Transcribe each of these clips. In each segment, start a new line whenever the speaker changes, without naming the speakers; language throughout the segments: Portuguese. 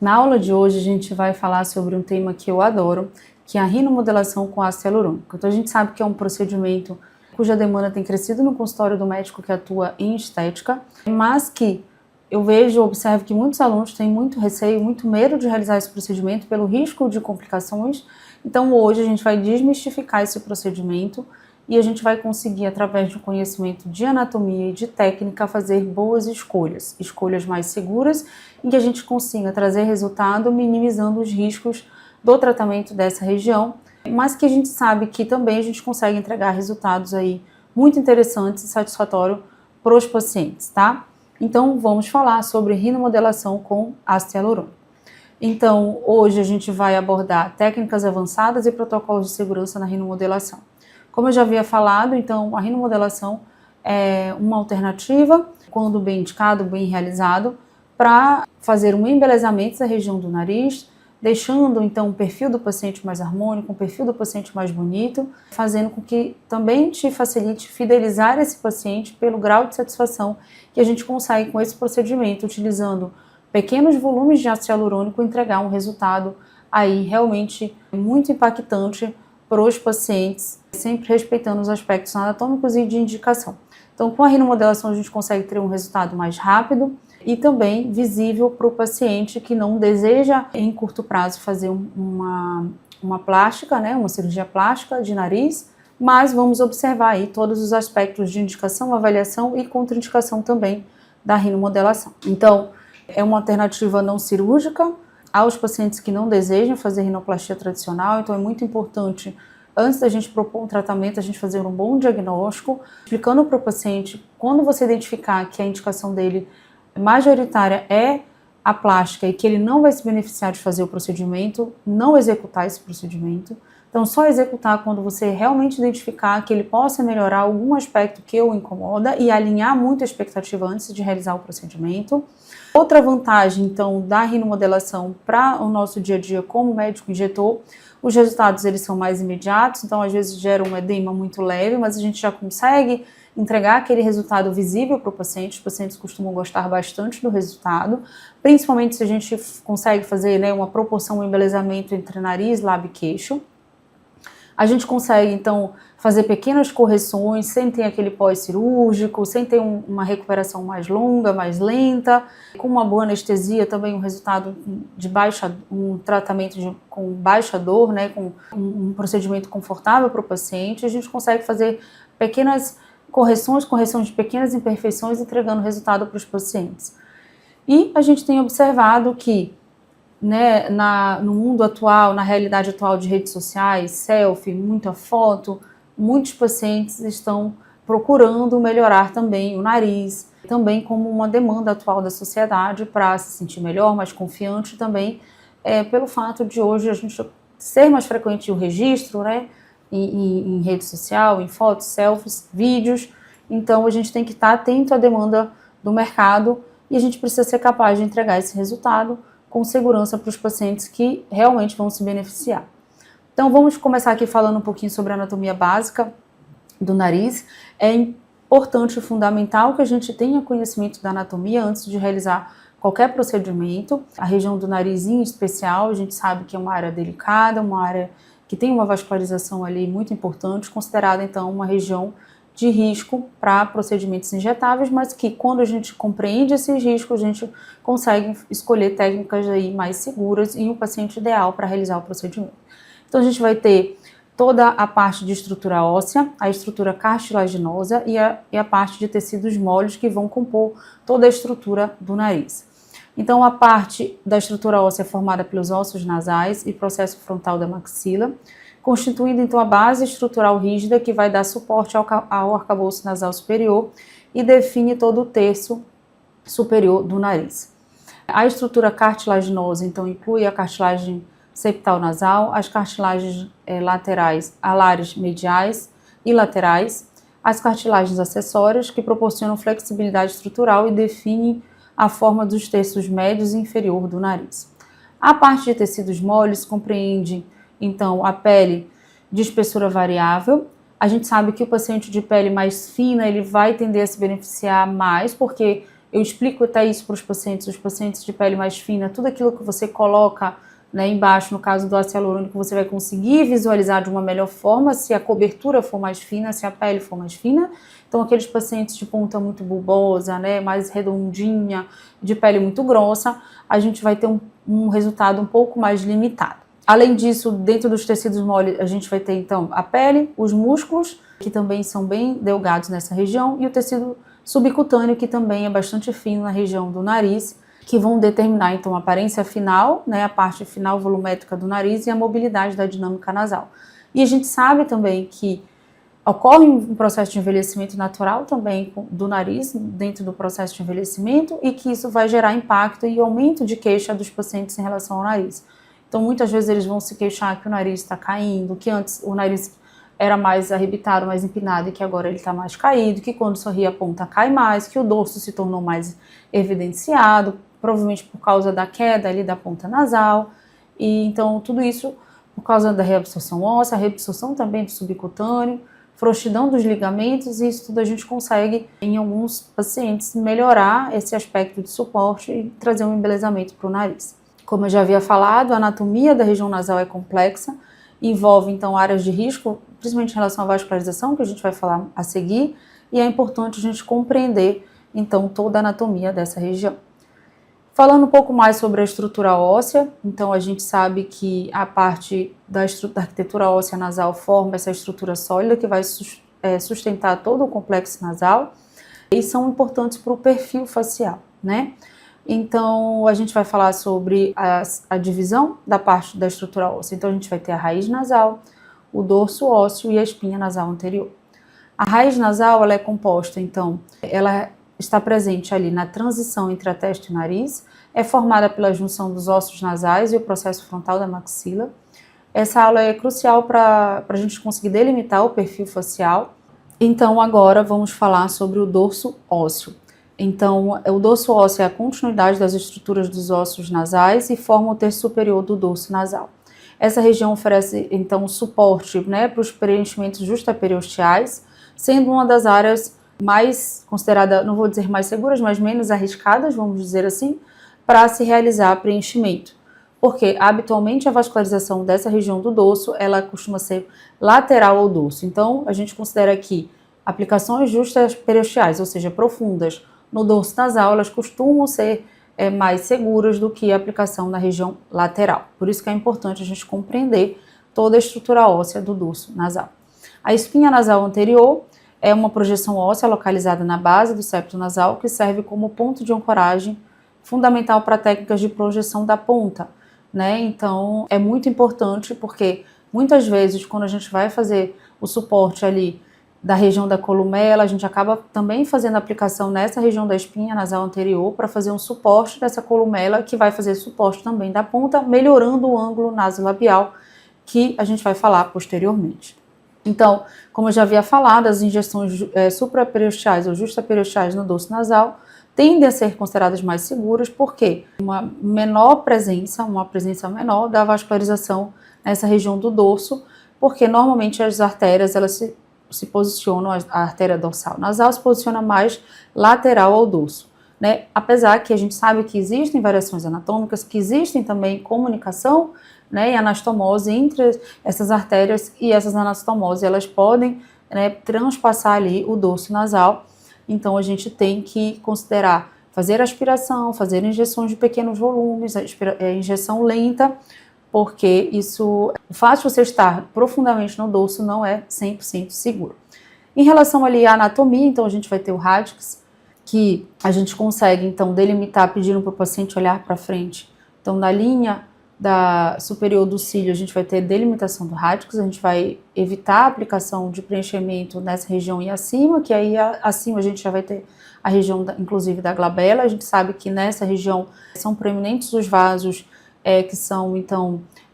Na aula de hoje a gente vai falar sobre um tema que eu adoro, que é a rinomodelação com ácido hialurônico. Então a gente sabe que é um procedimento cuja demanda tem crescido no consultório do médico que atua em estética, mas que eu observo que muitos alunos têm muito receio, muito medo de realizar esse procedimento pelo risco de complicações. Então hoje a gente vai desmistificar esse procedimento e a gente vai conseguir, através do conhecimento de anatomia e de técnica, fazer boas escolhas mais seguras, em que a gente consiga trazer resultado minimizando os riscos do tratamento dessa região, mas que a gente sabe que também a gente consegue entregar resultados aí muito interessantes e satisfatórios para os pacientes, tá? Então vamos falar sobre rinomodelação com ácido hialurônico. Então hoje a gente vai abordar técnicas avançadas e protocolos de segurança na rinomodelação. Como eu já havia falado, então a rinomodelação é uma alternativa, quando bem indicado, bem realizado, para fazer um embelezamento da região do nariz, deixando então o perfil do paciente mais harmônico, o perfil do paciente mais bonito, fazendo com que também te facilite fidelizar esse paciente pelo grau de satisfação que a gente consegue com esse procedimento, utilizando pequenos volumes de ácido hialurônico, entregar um resultado aí realmente muito impactante para os pacientes, sempre respeitando os aspectos anatômicos e de indicação. Então, com a rinomodelação a gente consegue ter um resultado mais rápido e também visível para o paciente que não deseja, em curto prazo, fazer uma plástica, né, uma cirurgia plástica de nariz, mas vamos observar aí todos os aspectos de indicação, avaliação e contraindicação também da rinomodelação. Então, é uma alternativa não cirúrgica aos pacientes que não desejam fazer rinoplastia tradicional, então é muito importante, antes da gente propor um tratamento, a gente fazer um bom diagnóstico, explicando para o paciente, quando você identificar que a indicação dele majoritária é a plástica e que ele não vai se beneficiar de fazer o procedimento, não executar esse procedimento. Então, só executar quando você realmente identificar que ele possa melhorar algum aspecto que o incomoda e alinhar muito a expectativa antes de realizar o procedimento. Outra vantagem, então, da rinomodelação para o nosso dia a dia como médico injetor, os resultados eles são mais imediatos, então às vezes gera um edema muito leve, mas a gente já consegue entregar aquele resultado visível para o paciente. Os pacientes costumam gostar bastante do resultado, principalmente se a gente consegue fazer, né, uma proporção, um embelezamento entre nariz, lábio e queixo. A gente consegue, então, fazer pequenas correções sem ter aquele pós-cirúrgico, sem ter uma recuperação mais longa, mais lenta, com uma boa anestesia também, um resultado de um tratamento com baixa dor, né, com um procedimento confortável para o paciente. A gente consegue fazer pequenas correções de pequenas imperfeições, entregando resultado para os pacientes. E a gente tem observado que, né, no mundo atual, na realidade atual de redes sociais, selfie, muita foto, muitos pacientes estão procurando melhorar também o nariz, também como uma demanda atual da sociedade para se sentir melhor, mais confiante também, pelo fato de hoje a gente ser mais frequente o registro, né, em rede social, em fotos, selfies, vídeos. Então a gente tem que estar atento à demanda do mercado e a gente precisa ser capaz de entregar esse resultado com segurança para os pacientes que realmente vão se beneficiar. Então vamos começar aqui falando um pouquinho sobre a anatomia básica do nariz. É importante e fundamental que a gente tenha conhecimento da anatomia antes de realizar qualquer procedimento. A região do nariz em especial, a gente sabe que é uma área delicada, uma área que tem uma vascularização ali muito importante, considerada então uma região de risco para procedimentos injetáveis, mas que quando a gente compreende esses riscos, a gente consegue escolher técnicas aí mais seguras e o paciente ideal para realizar o procedimento. Então a gente vai ter toda a parte de estrutura óssea, a estrutura cartilaginosa e a parte de tecidos moles que vão compor toda a estrutura do nariz. Então a parte da estrutura óssea é formada pelos ossos nasais e processo frontal da maxila, constituindo então a base estrutural rígida que vai dar suporte ao arcabouço nasal superior e define todo o terço superior do nariz. A estrutura cartilaginosa então inclui a cartilagem septal nasal, as cartilagens laterais, alares mediais e laterais, as cartilagens acessórias que proporcionam flexibilidade estrutural e definem a forma dos terços médios e inferior do nariz. A parte de tecidos moles compreende então a pele de espessura variável. A gente sabe que o paciente de pele mais fina ele vai tender a se beneficiar mais porque Eu explico até isso para os pacientes de pele mais fina, tudo aquilo que você coloca, né, embaixo, no caso do ácido hialurônico, você vai conseguir visualizar de uma melhor forma se a cobertura for mais fina, se a pele for mais fina. Então, aqueles pacientes de ponta muito bulbosa, né, mais redondinha, de pele muito grossa, a gente vai ter um resultado um pouco mais limitado. Além disso, dentro dos tecidos moles, a gente vai ter, então, a pele, os músculos, que também são bem delgados nessa região, e o tecido subcutâneo, que também é bastante fino na região do nariz, que vão determinar, então, a aparência final, né, a parte final volumétrica do nariz e a mobilidade da dinâmica nasal. E a gente sabe também que ocorre um processo de envelhecimento natural também do nariz, dentro do processo de envelhecimento, e que isso vai gerar impacto e aumento de queixa dos pacientes em relação ao nariz. Então, muitas vezes eles vão se queixar que o nariz está caindo, que antes o nariz era mais arrebitado, mais empinado, e que agora ele está mais caído, que quando sorri a ponta cai mais, que o dorso se tornou mais evidenciado, provavelmente por causa da queda ali da ponta nasal. E então tudo isso por causa da reabsorção óssea, a reabsorção também do subcutâneo, frouxidão dos ligamentos, e isso tudo a gente consegue, em alguns pacientes, melhorar esse aspecto de suporte e trazer um embelezamento para o nariz. Como eu já havia falado, a anatomia da região nasal é complexa, envolve então áreas de risco, principalmente em relação à vascularização, que a gente vai falar a seguir, e é importante a gente compreender então toda a anatomia dessa região. Falando um pouco mais sobre a estrutura óssea, então a gente sabe que a parte da arquitetura óssea nasal forma essa estrutura sólida que vai sustentar todo o complexo nasal e são importantes para o perfil facial, né? Então a gente vai falar sobre a divisão da parte da estrutura óssea. Então a gente vai ter a raiz nasal, o dorso ósseo e a espinha nasal anterior. A raiz nasal, ela é composta, então, ela está presente ali na transição entre a testa e o nariz, é formada pela junção dos ossos nasais e o processo frontal da maxila. Essa aula é crucial para a gente conseguir delimitar o perfil facial. Então, agora vamos falar sobre o dorso ósseo. Então, o dorso ósseo é a continuidade das estruturas dos ossos nasais e forma o terço superior do dorso nasal. Essa região oferece, então, suporte, né, para os preenchimentos justaperiosteais, sendo uma das áreas mais considerada, não vou dizer mais seguras, mas menos arriscadas, vamos dizer assim, para se realizar preenchimento. Porque habitualmente a vascularização dessa região do dorso, ela costuma ser lateral ao dorso. Então, a gente considera que aplicações justaperiosteais, ou seja, profundas no dorso nasal, elas costumam ser mais seguras do que a aplicação na região lateral. Por isso que é importante a gente compreender toda a estrutura óssea do dorso nasal. A espinha nasal anterior é uma projeção óssea localizada na base do septo nasal que serve como ponto de ancoragem fundamental para técnicas de projeção da ponta, né? Então, é muito importante porque muitas vezes quando a gente vai fazer o suporte ali da região da columela, a gente acaba também fazendo aplicação nessa região da espinha nasal anterior para fazer um suporte dessa columela que vai fazer suporte também da ponta, melhorando o ângulo nasolabial que a gente vai falar posteriormente. Então, como eu já havia falado, as injeções supraperiosteais ou justaperiosteais no dorso nasal tendem a ser consideradas mais seguras porque uma presença menor da vascularização nessa região do dorso, porque normalmente as artérias elas se posicionam, a artéria dorsal nasal se posiciona mais lateral ao dorso, né? Apesar que a gente sabe que existem variações anatômicas, que existem também comunicação, né, e anastomose entre essas artérias, e essas anastomoses elas podem, né, transpassar ali o dorso nasal. Então a gente tem que considerar fazer aspiração, fazer injeções de pequenos volumes, injeção lenta, porque o fato de você estar profundamente no dorso não é 100% seguro. Em relação ali à anatomia, então a gente vai ter o radix, que a gente consegue então delimitar pedindo para o paciente olhar para frente. Então na linha superior do cílio a gente vai ter delimitação do radix, a gente vai evitar a aplicação de preenchimento nessa região e acima, que aí acima a gente já vai ter a região inclusive da glabela. A gente sabe que nessa região são proeminentes os vasos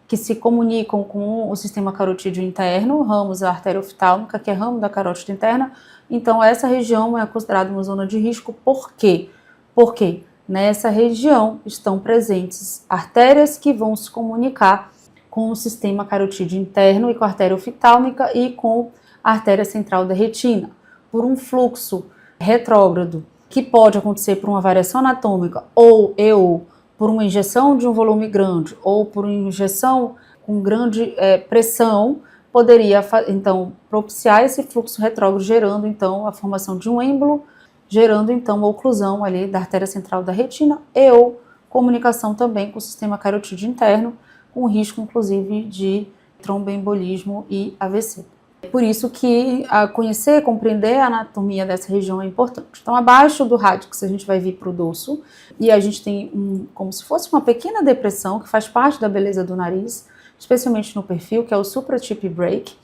que se comunicam com o sistema carotídeo interno, ramos da artéria oftálmica, que é ramo da carótida interna. Então essa região é considerada uma zona de risco. Por quê? Porque nessa região estão presentes artérias que vão se comunicar com o sistema carotídeo interno e com a artéria oftálmica e com a artéria central da retina. Por um fluxo retrógrado que pode acontecer por uma variação anatômica ou por uma injeção de um volume grande ou por uma injeção com grande pressão, poderia então propiciar esse fluxo retrógrado, gerando então a formação de um êmbolo, gerando então a oclusão ali da artéria central da retina ou comunicação também com o sistema carotídeo interno, com risco inclusive de tromboembolismo e AVC. Por isso que conhecer, compreender a anatomia dessa região é importante. Então, abaixo do radix a gente vai vir para o dorso e a gente tem como se fosse uma pequena depressão que faz parte da beleza do nariz, especialmente no perfil, que é o supratip break.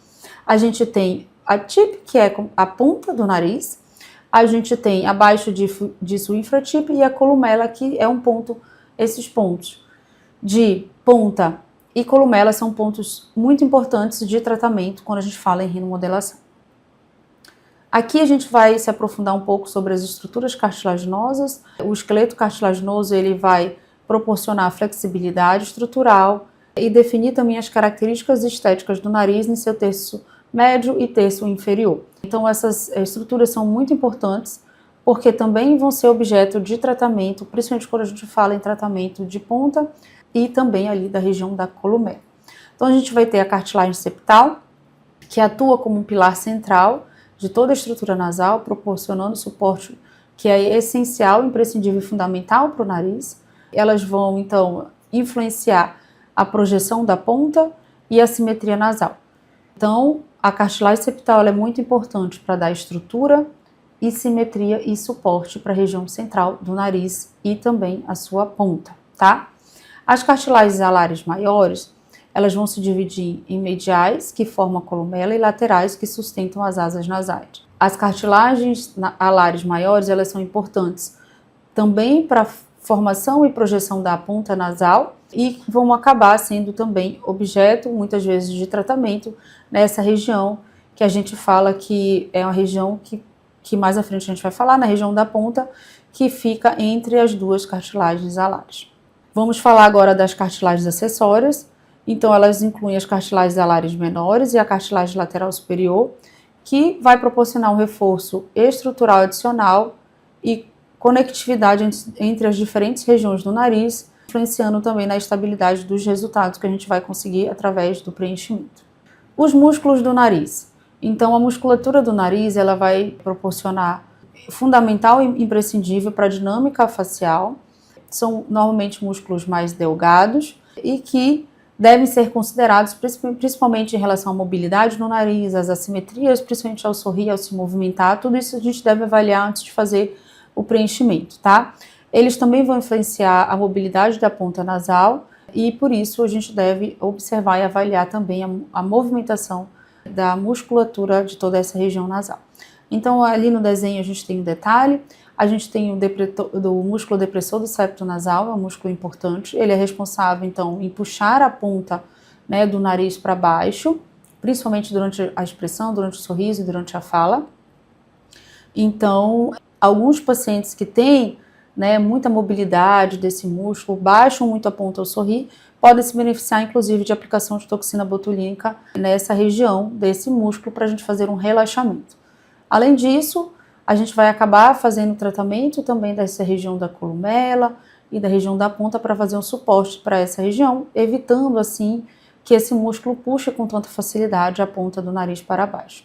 A gente tem a tip, que é a ponta do nariz. A gente tem abaixo disso o infratip e a columela, que é um ponto, esses pontos de ponta e columela são pontos muito importantes de tratamento quando a gente fala em rinomodelação. Aqui a gente vai se aprofundar um pouco sobre as estruturas cartilaginosas. O esqueleto cartilaginoso ele vai proporcionar flexibilidade estrutural e definir também as características estéticas do nariz em seu terço médio e terço inferior. Então essas estruturas são muito importantes porque também vão ser objeto de tratamento, principalmente quando a gente fala em tratamento de ponta e também ali da região da columela. Então a gente vai ter a cartilagem septal, que atua como um pilar central de toda a estrutura nasal, proporcionando suporte que é essencial, imprescindível e fundamental para o nariz. Elas vão então influenciar a projeção da ponta e a simetria nasal. Então a cartilagem septal é muito importante para dar estrutura e simetria e suporte para a região central do nariz e também a sua ponta, tá? As cartilagens alares maiores, elas vão se dividir em mediais, que formam a columela, e laterais, que sustentam as asas nasais. As cartilagens alares maiores, elas são importantes também para a formação e projeção da ponta nasal e vão acabar sendo também objeto, muitas vezes, de tratamento nessa região que a gente fala que é uma região que mais à frente a gente vai falar, na região da ponta, que fica entre as duas cartilagens alares. Vamos falar agora das cartilagens acessórias. Então, elas incluem as cartilagens alares menores e a cartilagem lateral superior, que vai proporcionar um reforço estrutural adicional e conectividade entre as diferentes regiões do nariz, influenciando também na estabilidade dos resultados que a gente vai conseguir através do preenchimento. Os músculos do nariz. Então, a musculatura do nariz ela vai proporcionar fundamental e imprescindível para a dinâmica facial. São normalmente músculos mais delgados e que devem ser considerados principalmente em relação à mobilidade no nariz, às assimetrias, principalmente ao sorrir, ao se movimentar. Tudo isso a gente deve avaliar antes de fazer o preenchimento, tá? Eles também vão influenciar a mobilidade da ponta nasal e por isso a gente deve observar e avaliar também a movimentação da musculatura de toda essa região nasal. Então ali no desenho a gente tem um detalhe. A gente tem o músculo depressor do septo nasal, é um músculo importante. Ele é responsável, então, em puxar a ponta, né, do nariz para baixo, principalmente durante a expressão, durante o sorriso e durante a fala. Então, alguns pacientes que têm, né, muita mobilidade desse músculo, baixam muito a ponta ao sorrir, podem se beneficiar, inclusive, de aplicação de toxina botulínica nessa região desse músculo para a gente fazer um relaxamento. Além disso, a gente vai acabar fazendo tratamento também dessa região da columela e da região da ponta para fazer um suporte para essa região, evitando assim que esse músculo puxe com tanta facilidade a ponta do nariz para baixo.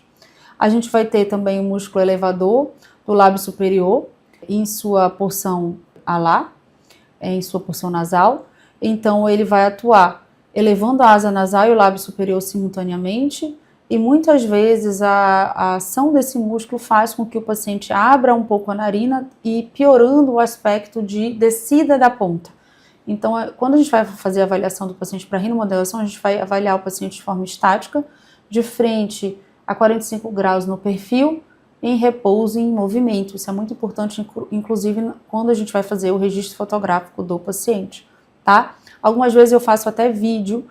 A gente vai ter também o músculo elevador do lábio superior em sua porção alar, em sua porção nasal. Então ele vai atuar elevando a asa nasal e o lábio superior simultaneamente. E muitas vezes a ação desse músculo faz com que o paciente abra um pouco a narina e piorando o aspecto de descida da ponta. Então, quando a gente vai fazer a avaliação do paciente para rinomodelação, a gente vai avaliar o paciente de forma estática, de frente a 45 graus no perfil, em repouso e em movimento. Isso é muito importante, inclusive quando a gente vai fazer o registro fotográfico do paciente, tá? Algumas vezes eu faço até vídeo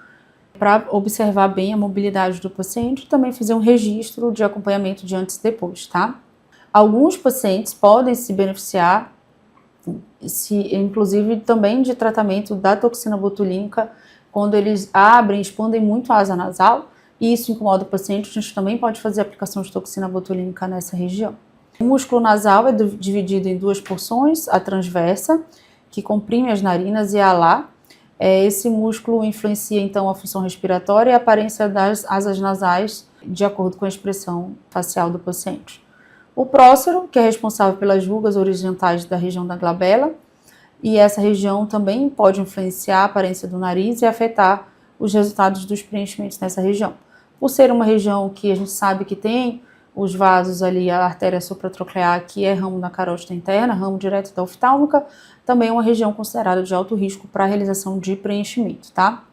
para observar bem a mobilidade do paciente e também fazer um registro de acompanhamento de antes e depois, tá? Alguns pacientes podem se beneficiar, inclusive também de tratamento da toxina botulínica, quando eles abrem, expandem muito a asa nasal, e isso incomoda o paciente, a gente também pode fazer aplicação de toxina botulínica nessa região. O músculo nasal é dividido em duas porções, a transversa, que comprime as narinas, e a alar. Esse músculo influencia, então, a função respiratória e a aparência das asas nasais, de acordo com a expressão facial do paciente. O prócero, que é responsável pelas rugas horizontais da região da glabela, e essa região também pode influenciar a aparência do nariz e afetar os resultados dos preenchimentos nessa região. Por ser uma região que a gente sabe que tem os vasos ali, a artéria supratroclear, que é ramo da carótida interna, ramo direto da oftálmica, também é uma região considerada de alto risco para a realização de preenchimento, tá?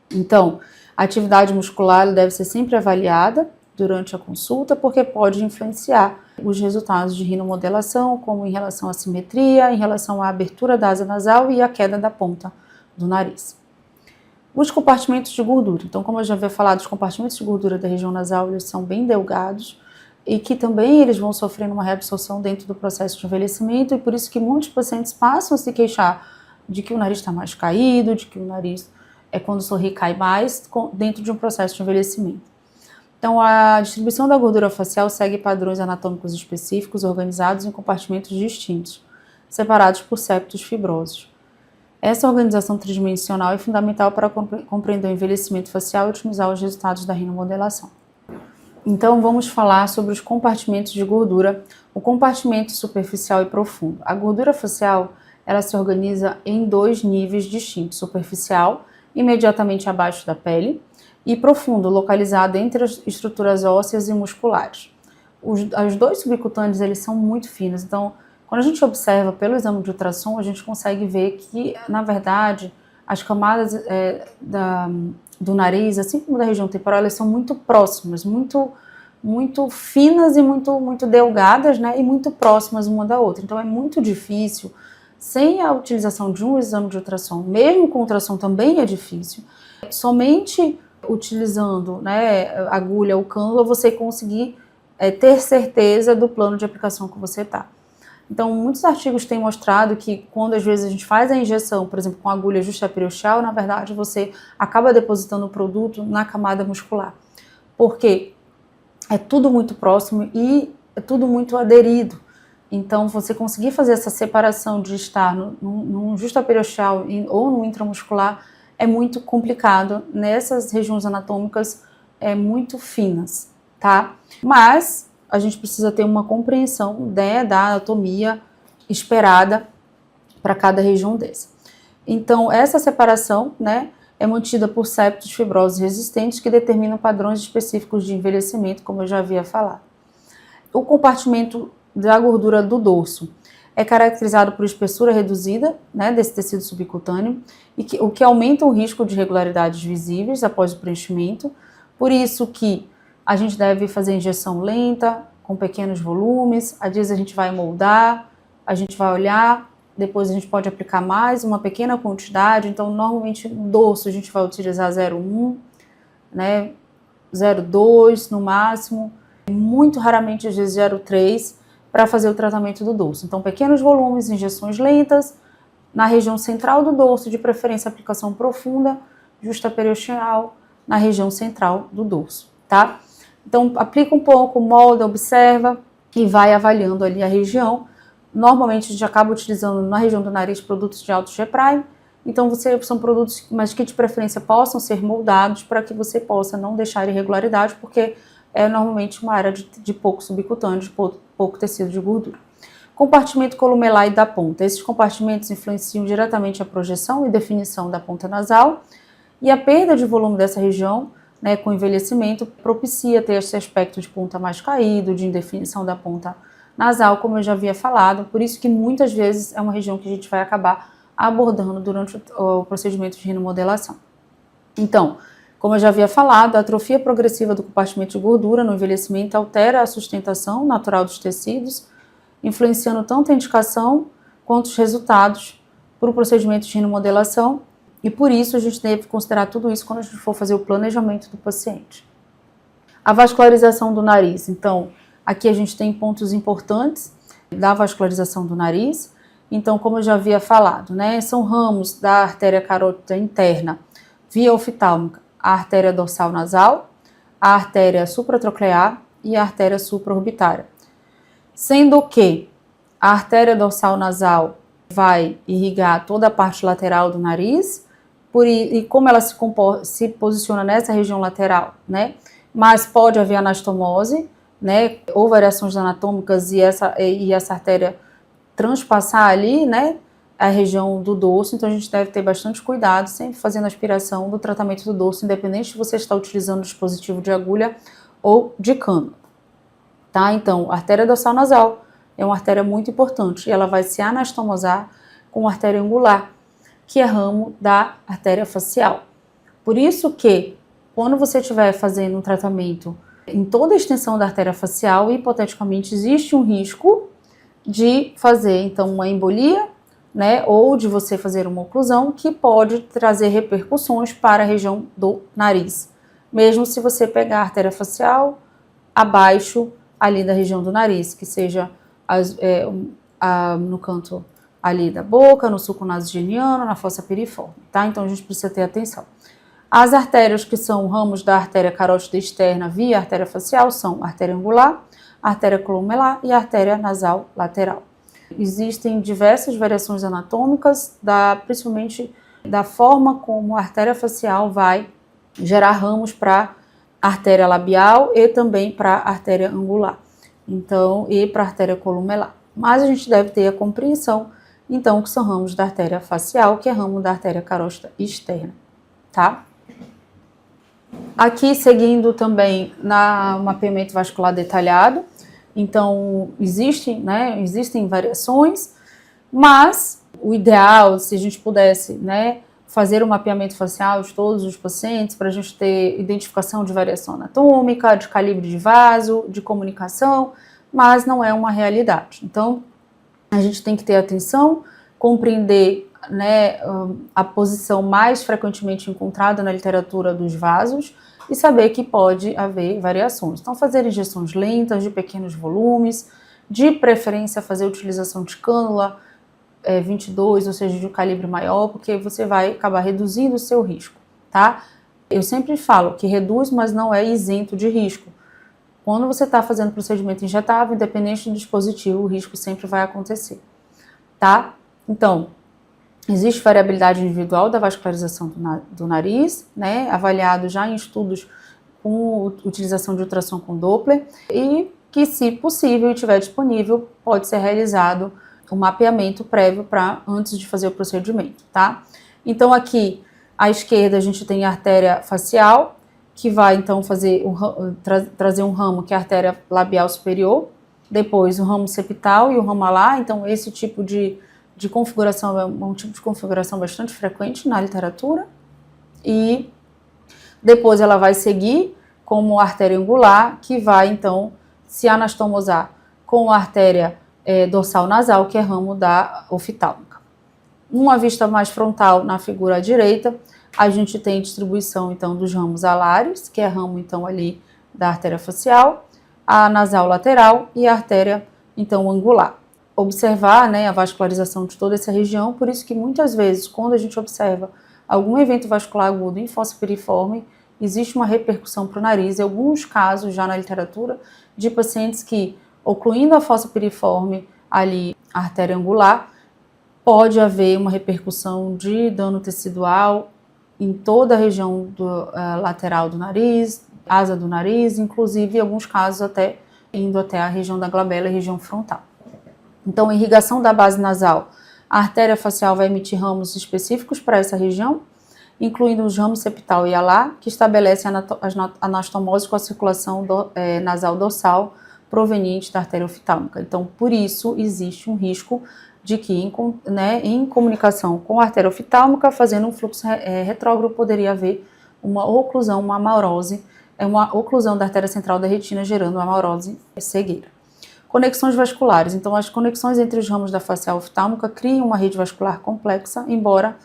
Então, a atividade muscular deve ser sempre avaliada durante a consulta, porque pode influenciar os resultados de rinomodelação, como em relação à simetria, em relação à abertura da asa nasal e à queda da ponta do nariz. Os compartimentos de gordura. Então, como eu já havia falado, os compartimentos de gordura da região nasal, eles são bem delgados e que também eles vão sofrendo uma reabsorção dentro do processo de envelhecimento, e por isso que muitos pacientes passam a se queixar de que o nariz está mais caído, de que o nariz, quando sorri, cai mais, dentro de um processo de envelhecimento. Então, a distribuição da gordura facial segue padrões anatômicos específicos, organizados em compartimentos distintos, separados por septos fibrosos. Essa organização tridimensional é fundamental para compreender o envelhecimento facial e otimizar os resultados da rinomodelação. Então, vamos falar sobre os compartimentos de gordura, o compartimento superficial e profundo. A gordura facial, ela se organiza em dois níveis distintos: superficial, imediatamente abaixo da pele, e profundo, localizado entre as estruturas ósseas e musculares. Os dois subcutâneos, eles são muito finos, então, quando a gente observa pelo exame de ultrassom, a gente consegue ver que, na verdade, as camadas do nariz, assim como da região temporal, elas são muito próximas, muito finas e muito delgadas, né, e muito próximas uma da outra. Então, é muito difícil, sem a utilização de um exame de ultrassom, mesmo com ultrassom também é difícil, somente utilizando, né, agulha ou cânula, você conseguir ter certeza do plano de aplicação que você está. Então, muitos artigos têm mostrado que quando às vezes a gente faz a injeção, por exemplo, com agulha justaperiosteal, na verdade você acaba depositando o produto na camada muscular, porque é tudo muito próximo e é tudo muito aderido. Então, você conseguir fazer essa separação de estar no justaperiosteal ou no intramuscular é muito complicado nessas regiões anatômicas muito finas, tá? Mas a gente precisa ter uma compreensão, né, da anatomia esperada para cada região dessa. Então, essa separação, né, é mantida por septos fibrosos resistentes que determinam padrões específicos de envelhecimento, como eu já havia falado. O compartimento da gordura do dorso é caracterizado por espessura reduzida, né, desse tecido subcutâneo, o que aumenta o risco de irregularidades visíveis após o preenchimento. Por isso que a gente deve fazer injeção lenta, com pequenos volumes. Às vezes a gente vai moldar, a gente vai olhar, depois a gente pode aplicar mais, uma pequena quantidade. Então, normalmente no dorso a gente vai utilizar 0,1, né, 0,2 no máximo, muito raramente às vezes 0,3 para fazer o tratamento do dorso. Então, pequenos volumes, injeções lentas, na região central do dorso, de preferência aplicação profunda, justaperiosteal, na região central do dorso, tá? Então, aplica um pouco, molda, observa e vai avaliando ali a região. Normalmente, a gente acaba utilizando na região do nariz produtos de alto G-prime. Então, são produtos, mas que de preferência possam ser moldados para que você possa não deixar irregularidade, porque é normalmente uma área de pouco subcutâneo, de pouco tecido de gordura. Compartimento columelar e da ponta. Esses compartimentos influenciam diretamente a projeção e definição da ponta nasal, e a perda de volume dessa região, né, com envelhecimento, propicia ter esse aspecto de ponta mais caído, de indefinição da ponta nasal, como eu já havia falado. Por isso que muitas vezes é uma região que a gente vai acabar abordando durante o procedimento de rinomodelação. Então, como eu já havia falado, a atrofia progressiva do compartimento de gordura no envelhecimento altera a sustentação natural dos tecidos, influenciando tanto a indicação quanto os resultados para o procedimento de rinomodelação, e por isso a gente deve considerar tudo isso quando a gente for fazer o planejamento do paciente. A vascularização do nariz. Então, aqui a gente tem pontos importantes da vascularização do nariz. Então, como eu já havia falado, né, são ramos da artéria carótida interna via oftálmica, a artéria dorsal nasal, a artéria supratroclear e a artéria supraorbitária. Sendo que a artéria dorsal nasal vai irrigar toda a parte lateral do nariz, e como ela se posiciona nessa região lateral, né? Mas pode haver anastomose, né? Ou variações anatômicas e essa artéria transpassar ali, né? A região do dorso, então a gente deve ter bastante cuidado, sempre fazendo a aspiração do tratamento do dorso, independente de você estar utilizando o dispositivo de agulha ou de cano, tá? Então, a artéria dorsal nasal é uma artéria muito importante e ela vai se anastomosar com a artéria angular, que é ramo da artéria facial. Por isso que, quando você estiver fazendo um tratamento em toda a extensão da artéria facial, hipoteticamente existe um risco de fazer, então, uma embolia, né, ou de você fazer uma oclusão que pode trazer repercussões para a região do nariz, mesmo se você pegar a artéria facial abaixo ali da região do nariz, que seja no canto ali da boca, no sulco nasogeniano, na fossa piriforme, tá? Então a gente precisa ter atenção. As artérias que são ramos da artéria carótida externa via artéria facial são a artéria angular, a artéria columelar e a artéria nasal lateral. Existem diversas variações anatômicas, principalmente da forma como a artéria facial vai gerar ramos para a artéria labial e também para a artéria angular, então, e para a artéria columelar. Mas a gente deve ter a compreensão, então, que são ramos da artéria facial, que é ramo da artéria carótida externa, tá? Aqui, seguindo também no mapeamento vascular detalhado, então, existem variações, mas o ideal, se a gente pudesse, né, fazer um mapeamento facial de todos os pacientes para a gente ter identificação de variação anatômica, de calibre de vaso, de comunicação, mas não é uma realidade. Então, a gente tem que ter atenção, compreender, né, a posição mais frequentemente encontrada na literatura dos vasos e saber que pode haver variações. Então, fazer injeções lentas, de pequenos volumes, de preferência fazer utilização de cânula 22, ou seja, de um calibre maior, porque você vai acabar reduzindo o seu risco, tá? Eu sempre falo que reduz, mas não é isento de risco. Quando você está fazendo procedimento injetável, independente do dispositivo, o risco sempre vai acontecer, tá? Então, existe variabilidade individual da vascularização do nariz, né, avaliado já em estudos com utilização de ultrassom com Doppler, e que, se possível e tiver disponível, pode ser realizado um mapeamento prévio antes de fazer o procedimento, tá? Então, aqui, à esquerda, a gente tem a artéria facial, que vai, então, trazer um ramo, que é a artéria labial superior, depois o ramo septal e o ramo alar. Então, esse tipo de configuração é um tipo de configuração bastante frequente na literatura, e depois ela vai seguir como a artéria angular, que vai, então, se anastomosar com a artéria dorsal nasal, que é ramo da oftálmica. Uma vista mais frontal na figura à direita, a gente tem distribuição, então, dos ramos alares, que é ramo, então, ali da artéria facial, a nasal lateral e a artéria, então, angular. Observar, né, a vascularização de toda essa região, por isso que muitas vezes, quando a gente observa algum evento vascular agudo em fossa piriforme, existe uma repercussão para o nariz. Em alguns casos, já na literatura, de pacientes que, ocluindo a fossa piriforme, ali, a artéria angular, pode haver uma repercussão de dano tecidual em toda a região lateral do nariz, asa do nariz, inclusive, em alguns casos, até indo até a região da glabela e região frontal. Então, irrigação da base nasal, a artéria facial vai emitir ramos específicos para essa região, incluindo os ramos septal e alar, que estabelecem a anastomose com a circulação nasal dorsal proveniente da artéria oftálmica. Então, por isso, existe um risco de que, em comunicação com a artéria oftálmica, fazendo um fluxo retrógrado, poderia haver uma oclusão, uma amaurose, uma oclusão da artéria central da retina, gerando uma amaurose cegueira. Conexões vasculares. Então, as conexões entre os ramos da facial oftálmica criam uma rede vascular complexa, embora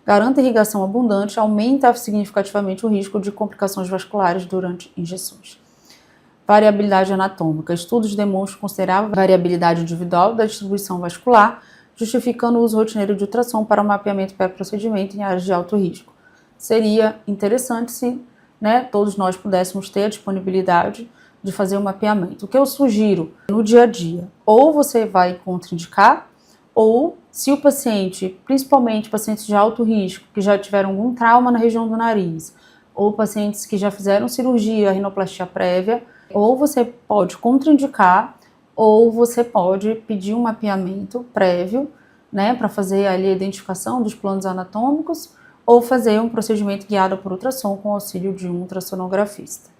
garanta irrigação abundante, aumenta significativamente o risco de complicações vasculares durante injeções. Variabilidade anatômica. Estudos demonstram considerável variabilidade individual da distribuição vascular, justificando o uso rotineiro de ultrassom para o mapeamento pré-procedimento em áreas de alto risco. Seria interessante se, todos nós pudéssemos ter a disponibilidade de fazer o mapeamento. O que eu sugiro no dia a dia, ou você vai contraindicar, ou se o paciente, principalmente pacientes de alto risco, que já tiveram algum trauma na região do nariz, ou pacientes que já fizeram cirurgia, rinoplastia prévia, ou você pode contraindicar, ou você pode pedir um mapeamento prévio, né, para fazer ali a identificação dos planos anatômicos, ou fazer um procedimento guiado por ultrassom com auxílio de um ultrassonografista.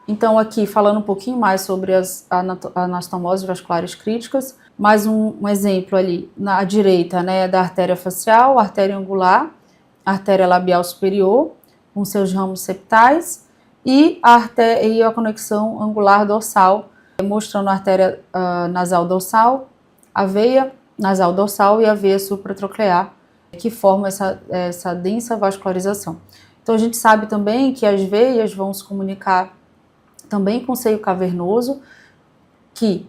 Então, aqui falando um pouquinho mais sobre as anastomoses vasculares críticas, mais um exemplo ali na direita, né, da artéria facial, artéria angular, artéria labial superior, com seus ramos septais, e a conexão angular dorsal, mostrando a artéria nasal dorsal, a veia nasal dorsal e a veia supratroclear, que forma essa densa vascularização. Então, a gente sabe também que as veias vão se comunicar também com o seio cavernoso, que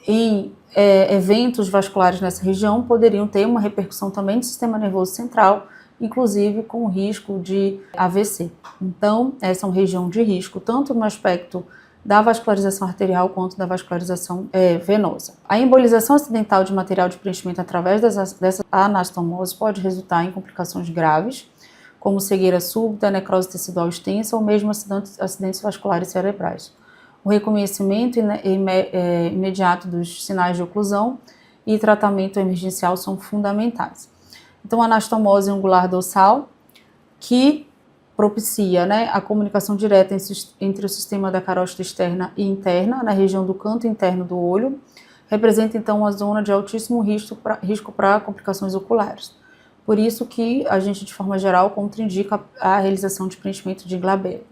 em eventos vasculares nessa região poderiam ter uma repercussão também no sistema nervoso central, inclusive com o risco de AVC. Então, essa é uma região de risco, tanto no aspecto da vascularização arterial quanto da vascularização venosa. A embolização acidental de material de preenchimento através dessa anastomose pode resultar em complicações graves, como cegueira súbita, necrose tecidual extensa ou mesmo acidentes vasculares cerebrais. O reconhecimento imediato dos sinais de oclusão e tratamento emergencial são fundamentais. Então, a anastomose angular dorsal, que propicia, né, a comunicação direta entre o sistema da carótida externa e interna, na região do canto interno do olho, representa então uma zona de altíssimo risco para complicações oculares. Por isso que a gente, de forma geral, contraindica a realização de preenchimento de glabela.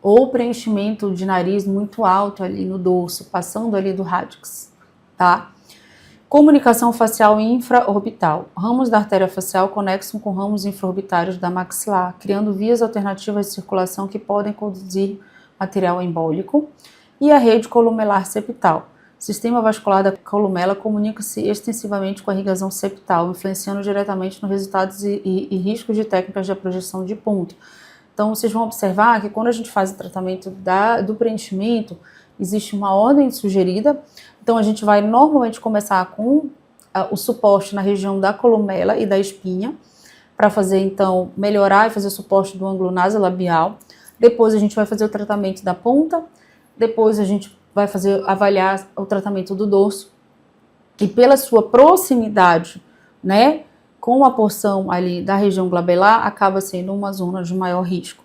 Ou preenchimento de nariz muito alto ali no dorso, passando ali do radix, tá? Comunicação facial infraorbital. Ramos da artéria facial conexam com ramos infraorbitários da maxilar, criando vias alternativas de circulação que podem conduzir material embólico. E a rede columelar septal. O sistema vascular da columela comunica-se extensivamente com a irrigação septal, influenciando diretamente nos resultados e riscos de técnicas de projeção de ponto. Então, vocês vão observar que quando a gente faz o tratamento do preenchimento, existe uma ordem sugerida. Então, a gente vai normalmente começar com o suporte na região da columela e da espinha, para fazer, então, melhorar e fazer o suporte do ângulo nasolabial. Depois, a gente vai fazer o tratamento da ponta. Depois, a gente vai avaliar o tratamento do dorso. E pela sua proximidade, né, com a porção ali da região glabelar, acaba sendo uma zona de maior risco.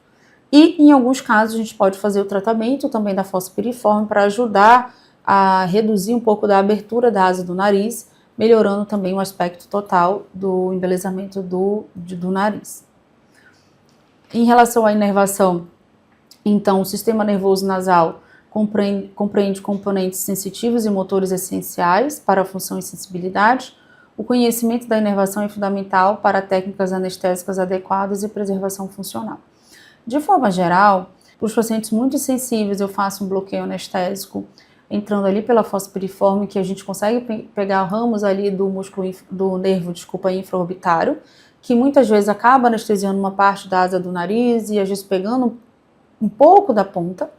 E, em alguns casos, a gente pode fazer o tratamento também da fossa piriforme para ajudar a reduzir um pouco da abertura da asa do nariz, melhorando também o aspecto total do embelezamento do nariz. Em relação à inervação, então, o sistema nervoso nasal compreende componentes sensitivos e motores essenciais para a função e sensibilidade. O conhecimento da inervação é fundamental para técnicas anestésicas adequadas e preservação funcional. De forma geral, para os pacientes muito sensíveis, eu faço um bloqueio anestésico, entrando ali pela fossa piriforme, que a gente consegue pegar ramos ali do nervo infraorbitário, que muitas vezes acaba anestesiando uma parte da asa do nariz e às vezes pegando um pouco da ponta.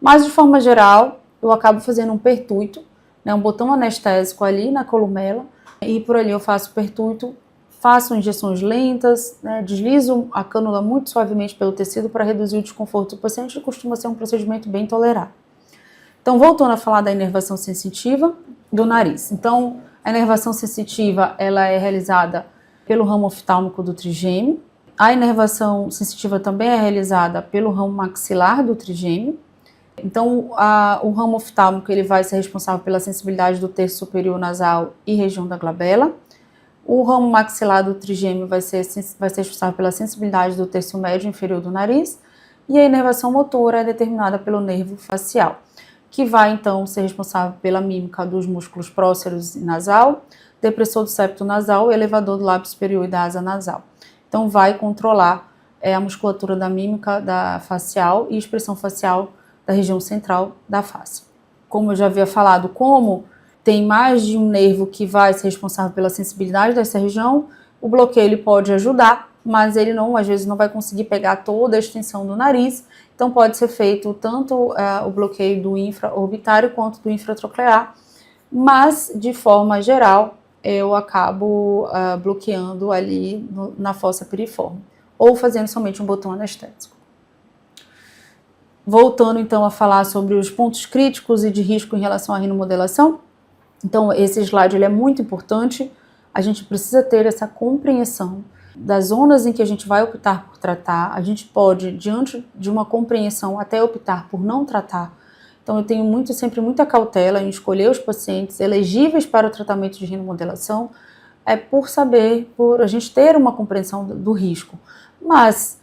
Mas, de forma geral, eu acabo fazendo um pertuito, né, um botão anestésico ali na columela, e por ali eu faço pertuito, faço injeções lentas, né, deslizo a cânula muito suavemente pelo tecido para reduzir o desconforto do paciente, e costuma ser um procedimento bem tolerado. Então, voltando a falar da inervação sensitiva do nariz. Então, a inervação sensitiva, ela é realizada pelo ramo oftálmico do trigêmeo. A inervação sensitiva também é realizada pelo ramo maxilar do trigêmeo. Então, o ramo oftálmico ele vai ser responsável pela sensibilidade do terço superior nasal e região da glabela. O ramo maxilar do trigêmeo vai ser responsável pela sensibilidade do terço médio inferior do nariz. E a inervação motora é determinada pelo nervo facial, que vai, então, ser responsável pela mímica dos músculos próceros e nasal, depressor do septo nasal e elevador do lábio superior e da asa nasal. Então, vai controlar a musculatura da mímica da facial e expressão facial da região central da face. Como eu já havia falado, como tem mais de um nervo que vai ser responsável pela sensibilidade dessa região, o bloqueio ele pode ajudar, mas ele não, às vezes não vai conseguir pegar toda a extensão do nariz, então pode ser feito tanto o bloqueio do infraorbitário quanto do infratroclear, mas de forma geral eu acabo bloqueando ali na fossa piriforme, ou fazendo somente um botão anestésico. Voltando então a falar sobre os pontos críticos e de risco em relação à rinomodelação, então esse slide ele é muito importante, a gente precisa ter essa compreensão das zonas em que a gente vai optar por tratar, a gente pode, diante de uma compreensão, até optar por não tratar. Então eu tenho sempre muita cautela em escolher os pacientes elegíveis para o tratamento de rinomodelação, por a gente ter uma compreensão do risco, mas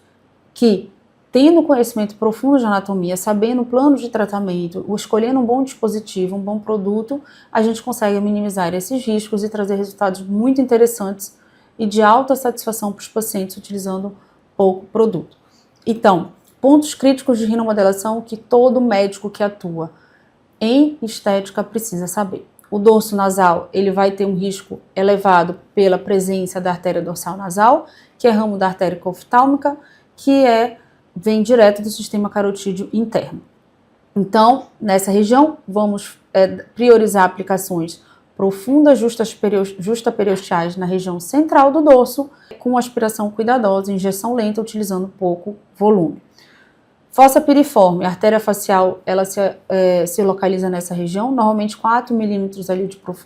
que tendo conhecimento profundo de anatomia, sabendo o plano de tratamento, escolhendo um bom dispositivo, um bom produto, a gente consegue minimizar esses riscos e trazer resultados muito interessantes e de alta satisfação para os pacientes utilizando pouco produto. Então, pontos críticos de rinomodelação que todo médico que atua em estética precisa saber. O dorso nasal, ele vai ter um risco elevado pela presença da artéria dorsal nasal, que é ramo da artéria oftálmica, que vem direto do sistema carotídeo interno. Então, nessa região, vamos priorizar aplicações profundas justaperiosteais na região central do dorso, com aspiração cuidadosa, injeção lenta, utilizando pouco volume. Fossa piriforme, a artéria facial, ela se localiza nessa região, normalmente 4 milímetros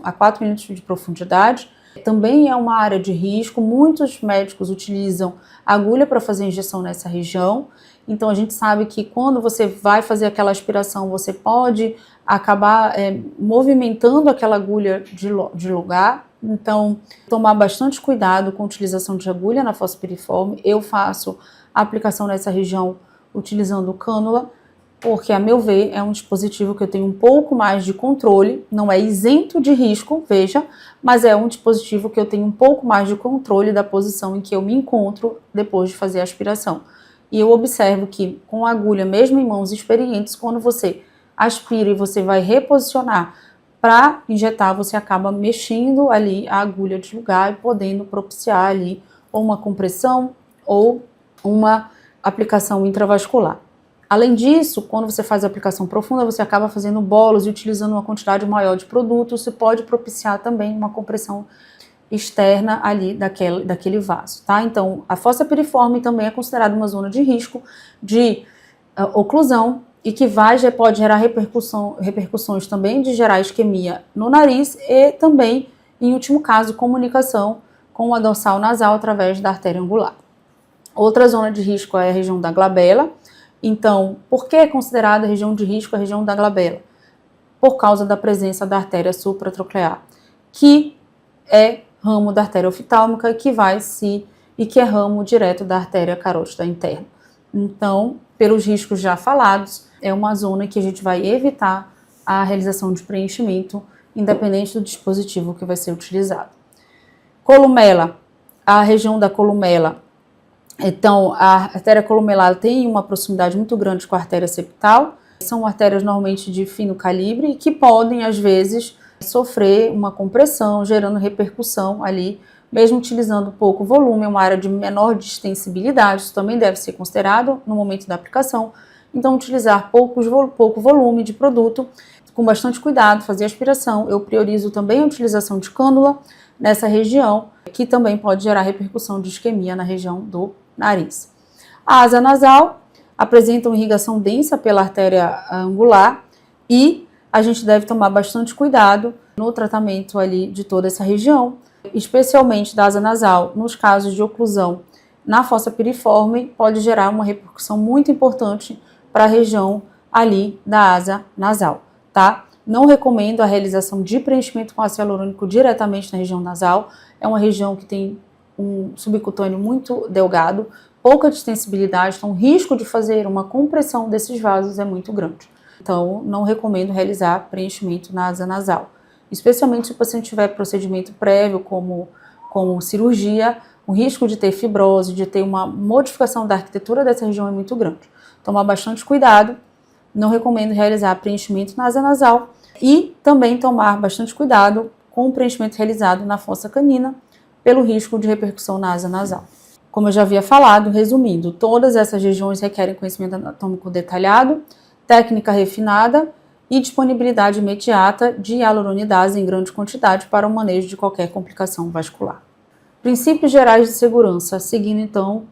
a 4 milímetros de profundidade. Também é uma área de risco, muitos médicos utilizam agulha para fazer injeção nessa região, então a gente sabe que quando você vai fazer aquela aspiração, você pode acabar movimentando aquela agulha de lugar, então tomar bastante cuidado com a utilização de agulha na fossa piriforme. Eu faço a aplicação nessa região utilizando cânula, porque, a meu ver, é um dispositivo que eu tenho um pouco mais de controle, não é isento de risco, veja, mas é um dispositivo que eu tenho um pouco mais de controle da posição em que eu me encontro depois de fazer a aspiração. E eu observo que, com a agulha, mesmo em mãos experientes, quando você aspira e você vai reposicionar para injetar, você acaba mexendo ali a agulha de lugar e podendo propiciar ali ou uma compressão ou uma aplicação intravascular. Além disso, quando você faz a aplicação profunda, você acaba fazendo bolos e utilizando uma quantidade maior de produto, isso pode propiciar também uma compressão externa ali daquele vaso, tá? Então, a fossa piriforme também é considerada uma zona de risco de oclusão e que pode gerar repercussões também de gerar isquemia no nariz e também, em último caso, comunicação com a dorsal nasal através da artéria angular. Outra zona de risco é a região da glabela. Então, por que é considerada região de risco a região da glabela? Por causa da presença da artéria supratroclear, que é ramo da artéria oftálmica e que é ramo direto da artéria carótida interna. Então, pelos riscos já falados, é uma zona que a gente vai evitar a realização de preenchimento, independente do dispositivo que vai ser utilizado. Columela, a região da columela. Então, a artéria columelar tem uma proximidade muito grande com a artéria septal. São artérias normalmente de fino calibre que podem, às vezes, sofrer uma compressão, gerando repercussão ali, mesmo utilizando pouco volume, uma área de menor distensibilidade, isso também deve ser considerado no momento da aplicação. Então, utilizar pouco volume de produto, com bastante cuidado, fazer aspiração. Eu priorizo também a utilização de cânula nessa região, que também pode gerar repercussão de isquemia na região do nariz. A asa nasal apresenta uma irrigação densa pela artéria angular e a gente deve tomar bastante cuidado no tratamento ali de toda essa região, especialmente da asa nasal. Nos casos de oclusão na fossa piriforme, pode gerar uma repercussão muito importante para a região ali da asa nasal, tá? Não recomendo a realização de preenchimento com ácido hialurônico diretamente na região nasal. É uma região que tem um subcutâneo muito delgado, pouca distensibilidade, então o risco de fazer uma compressão desses vasos é muito grande. Então, não recomendo realizar preenchimento na asa nasal, especialmente se o paciente tiver procedimento prévio, como cirurgia, o risco de ter fibrose, de ter uma modificação da arquitetura dessa região é muito grande. Tomar bastante cuidado, não recomendo realizar preenchimento na asa nasal e também tomar bastante cuidado com o preenchimento realizado na fossa canina, pelo risco de repercussão na asa nasal. Como eu já havia falado, resumindo, todas essas regiões requerem conhecimento anatômico detalhado, técnica refinada e disponibilidade imediata de hialuronidase em grande quantidade para o manejo de qualquer complicação vascular. Princípios gerais de segurança, seguindo então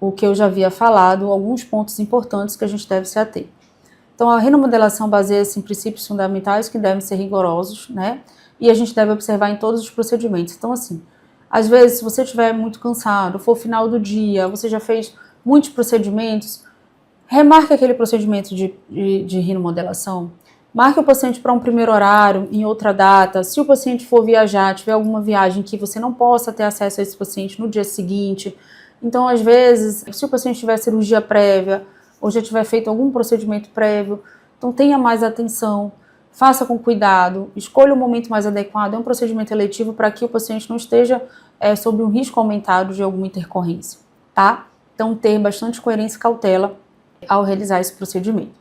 o que eu já havia falado, alguns pontos importantes que a gente deve se ater. Então, a rinomodelação baseia-se em princípios fundamentais que devem ser rigorosos, né? E a gente deve observar em todos os procedimentos. Então, assim, às vezes, se você estiver muito cansado, for final do dia, você já fez muitos procedimentos, remarque aquele procedimento de rinomodelação. Marque o paciente para um primeiro horário, em outra data. Se o paciente for viajar, tiver alguma viagem que você não possa ter acesso a esse paciente no dia seguinte. Então, às vezes, se o paciente tiver cirurgia prévia ou já tiver feito algum procedimento prévio, então tenha mais atenção, faça com cuidado, escolha o momento mais adequado. É um procedimento eletivo para que o paciente não esteja sob um risco aumentado de alguma intercorrência, tá? Então, ter bastante coerência e cautela ao realizar esse procedimento.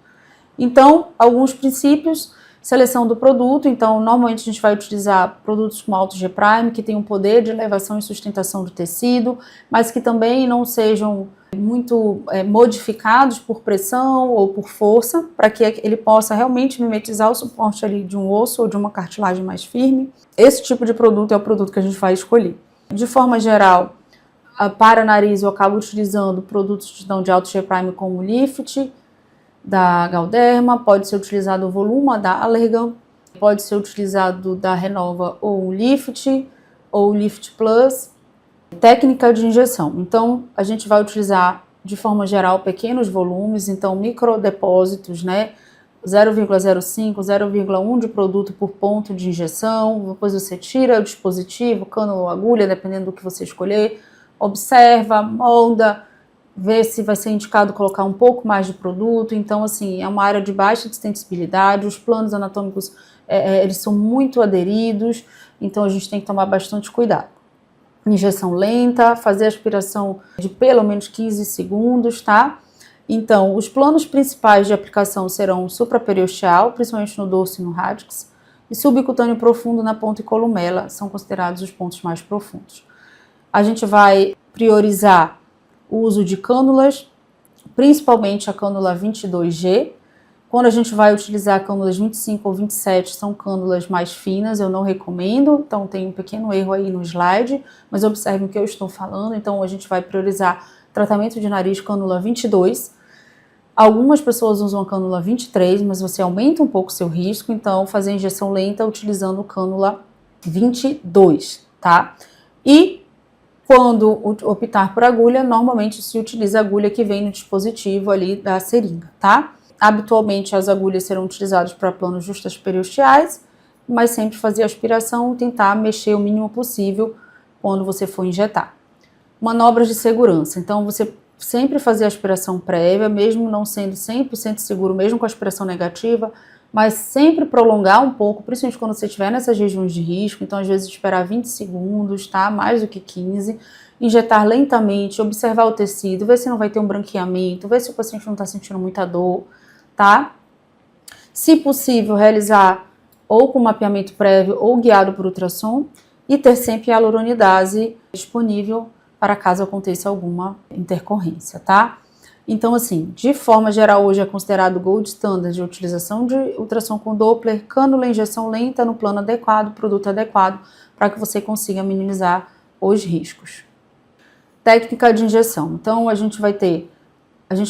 Então, alguns princípios: seleção do produto. Então, normalmente a gente vai utilizar produtos com alto G', que tem um poder de elevação e sustentação do tecido, mas que também não sejam muito modificados por pressão ou por força, para que ele possa realmente mimetizar o suporte ali de um osso ou de uma cartilagem mais firme. Esse tipo de produto é o produto que a gente vai escolher. De forma geral, para nariz eu acabo utilizando produtos de alto G' como o Lift, da Galderma, pode ser utilizado o Voluma da Allergan, pode ser utilizado da Renova ou o Lift ou o Lift Plus. Técnica de injeção. Então, a gente vai utilizar de forma geral pequenos volumes, então microdepósitos, né? 0,05, 0,1 de produto por ponto de injeção. Depois você tira o dispositivo, cânula ou agulha, dependendo do que você escolher. Observa, molda, ver se vai ser indicado colocar um pouco mais de produto. Então, assim, é uma área de baixa extensibilidade, os planos anatômicos, eles são muito aderidos, então a gente tem que tomar bastante cuidado. Injeção lenta, fazer aspiração de pelo menos 15 segundos, tá? Então, os planos principais de aplicação serão supraperiosteal, principalmente no dorso e no radix, e subcutâneo profundo na ponta e columela, são considerados os pontos mais profundos. A gente vai priorizar o uso de cânulas, principalmente a cânula 22G. Quando a gente vai utilizar cânulas 25 ou 27, são cânulas mais finas, eu não recomendo, então tem um pequeno erro aí no slide, mas observe o que eu estou falando. Então a gente vai priorizar tratamento de nariz cânula 22. Algumas pessoas usam a cânula 23, mas você aumenta um pouco o seu risco, então fazer injeção lenta utilizando cânula 22, tá? E quando optar por agulha, normalmente se utiliza a agulha que vem no dispositivo ali da seringa, tá? Habitualmente as agulhas serão utilizadas para planos justaperiosteais, mas sempre fazer aspiração e tentar mexer o mínimo possível quando você for injetar. Manobras de segurança. Então você sempre fazer aspiração prévia, mesmo não sendo 100% seguro, mesmo com aspiração negativa, mas sempre prolongar um pouco, principalmente quando você estiver nessas regiões de risco. Então às vezes esperar 20 segundos, tá? Mais do que 15. Injetar lentamente, observar o tecido, ver se não vai ter um branqueamento, ver se o paciente não está sentindo muita dor, tá? Se possível, realizar ou com mapeamento prévio ou guiado por ultrassom e ter sempre a hialuronidase disponível para caso aconteça alguma intercorrência, tá? Então, assim, de forma geral, hoje é considerado gold standard de utilização de ultrassom com Doppler, cânula, injeção lenta no plano adequado, produto adequado, para que você consiga minimizar os riscos. Técnica de injeção. Então, a gente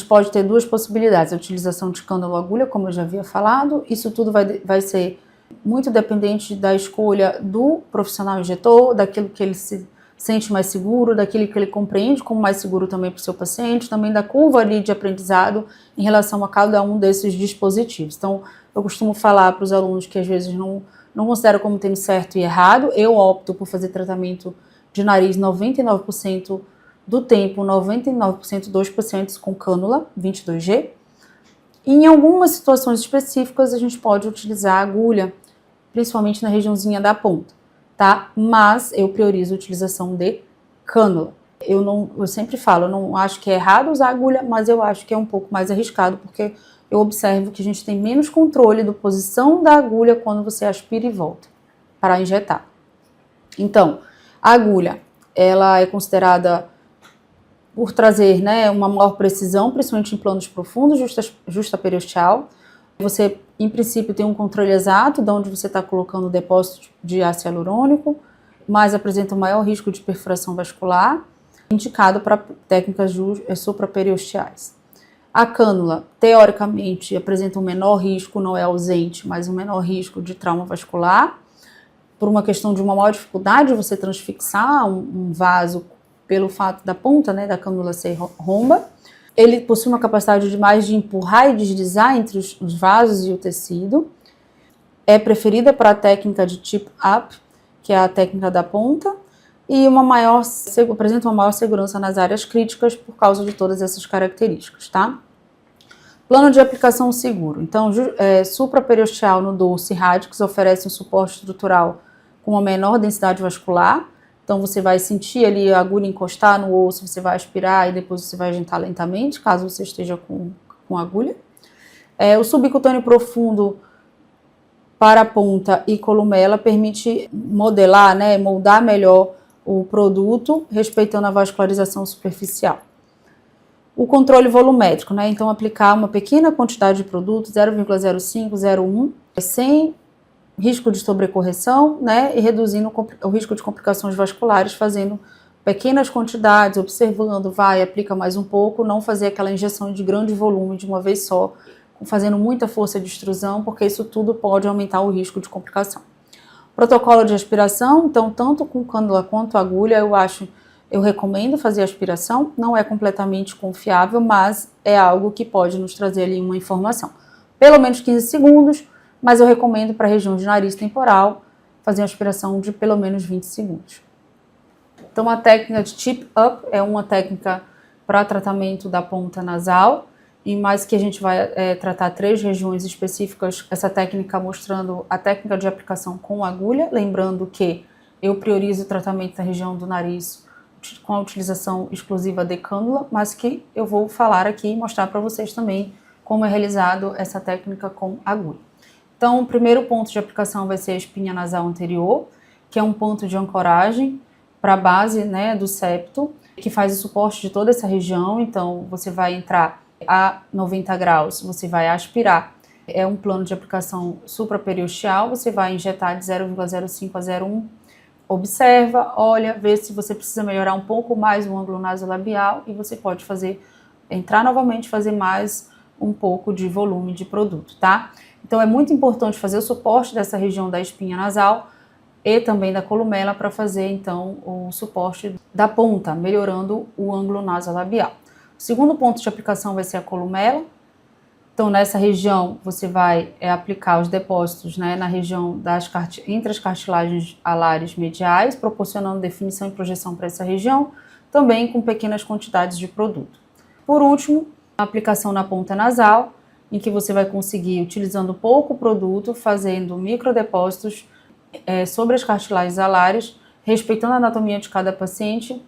pode ter duas possibilidades: a utilização de cânula ou agulha, como eu já havia falado. Isso tudo vai ser muito dependente da escolha do profissional injetor, daquilo que ele se sente mais seguro, daquilo que ele compreende como mais seguro também para o seu paciente, também da curva ali de aprendizado em relação a cada um desses dispositivos. Então, eu costumo falar para os alunos que às vezes não consideram como tendo certo e errado. Eu opto por fazer tratamento de nariz 99% do tempo, 99% dos pacientes com cânula 22G. E em algumas situações específicas a gente pode utilizar a agulha, principalmente na regiãozinha da ponta, tá? Mas eu priorizo a utilização de cânula. Eu sempre falo, eu não acho que é errado usar agulha, mas eu acho que é um pouco mais arriscado, porque eu observo que a gente tem menos controle da posição da agulha quando você aspira e volta para injetar. Então, a agulha, ela é considerada por trazer, né, uma maior precisão, principalmente em planos profundos, justa periosteal. Você, em princípio, tem um controle exato de onde você está colocando o depósito de ácido hialurônico, mas apresenta um maior risco de perfuração vascular, indicado para técnicas supraperiosteais. A cânula, teoricamente, apresenta um menor risco, não é ausente, mas um menor risco de trauma vascular, por uma questão de uma maior dificuldade de você transfixar um vaso pelo fato da ponta, né, da cânula ser romba. Ele possui uma capacidade de empurrar e deslizar entre os vasos e o tecido. É preferida para a técnica de tip-up, que é a técnica da ponta, e apresenta uma maior segurança nas áreas críticas por causa de todas essas características, tá? Plano de aplicação seguro. Então, supraperiosteal no dorso e radix oferece um suporte estrutural com uma menor densidade vascular. Então, você vai sentir ali a agulha encostar no osso, você vai aspirar e depois você vai agitar lentamente, caso você esteja com agulha. O subcutâneo profundo para a ponta e columela permite modelar, né, moldar melhor o produto, respeitando a vascularização superficial. O controle volumétrico, né, então aplicar uma pequena quantidade de produto, 0,05, 0,1, sem risco de sobrecorreção, né, e reduzindo o risco de complicações vasculares, fazendo pequenas quantidades, observando, aplica mais um pouco, não fazer aquela injeção de grande volume de uma vez só, fazendo muita força de extrusão, porque isso tudo pode aumentar o risco de complicação. Protocolo de aspiração, então tanto com cânula quanto agulha, eu recomendo fazer aspiração, não é completamente confiável, mas é algo que pode nos trazer ali uma informação. Pelo menos 15 segundos, mas eu recomendo para a região de nariz temporal fazer uma aspiração de pelo menos 20 segundos. Então a técnica de tip-up é uma técnica para tratamento da ponta nasal, mas que a gente vai tratar 3 regiões específicas, essa técnica mostrando a técnica de aplicação com agulha, lembrando que eu priorizo o tratamento da região do nariz com a utilização exclusiva de cânula, mas que eu vou falar aqui e mostrar para vocês também como é realizado essa técnica com agulha. Então, o primeiro ponto de aplicação vai ser a espinha nasal anterior, que é um ponto de ancoragem para a base, né, do septo, que faz o suporte de toda essa região. Então, você vai entrar a 90 graus, você vai aspirar. É um plano de aplicação supraperiosteal, você vai injetar de 0,05 a 0,1. Observa, olha, vê se você precisa melhorar um pouco mais o ângulo nasolabial e você pode entrar novamente, fazer mais um pouco de volume de produto, tá? Então é muito importante fazer o suporte dessa região da espinha nasal e também da columela para fazer então o suporte da ponta, melhorando o ângulo nasolabial. O segundo ponto de aplicação vai ser a columela. Então nessa região você vai aplicar os depósitos, né, na região entre as cartilagens alares mediais, proporcionando definição e projeção para essa região, também com pequenas quantidades de produto. Por último, a aplicação na ponta nasal, em que você vai conseguir, utilizando pouco produto, fazendo microdepósitos sobre as cartilagens alares, respeitando a anatomia de cada paciente,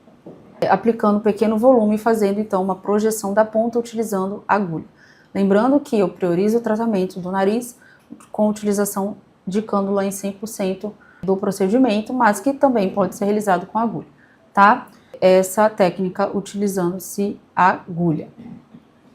aplicando pequeno volume e fazendo então uma projeção da ponta utilizando agulha. Lembrando que eu priorizo o tratamento do nariz com utilização de cânula em 100% do procedimento, mas que também pode ser realizado com agulha, tá? Essa técnica utilizando-se agulha.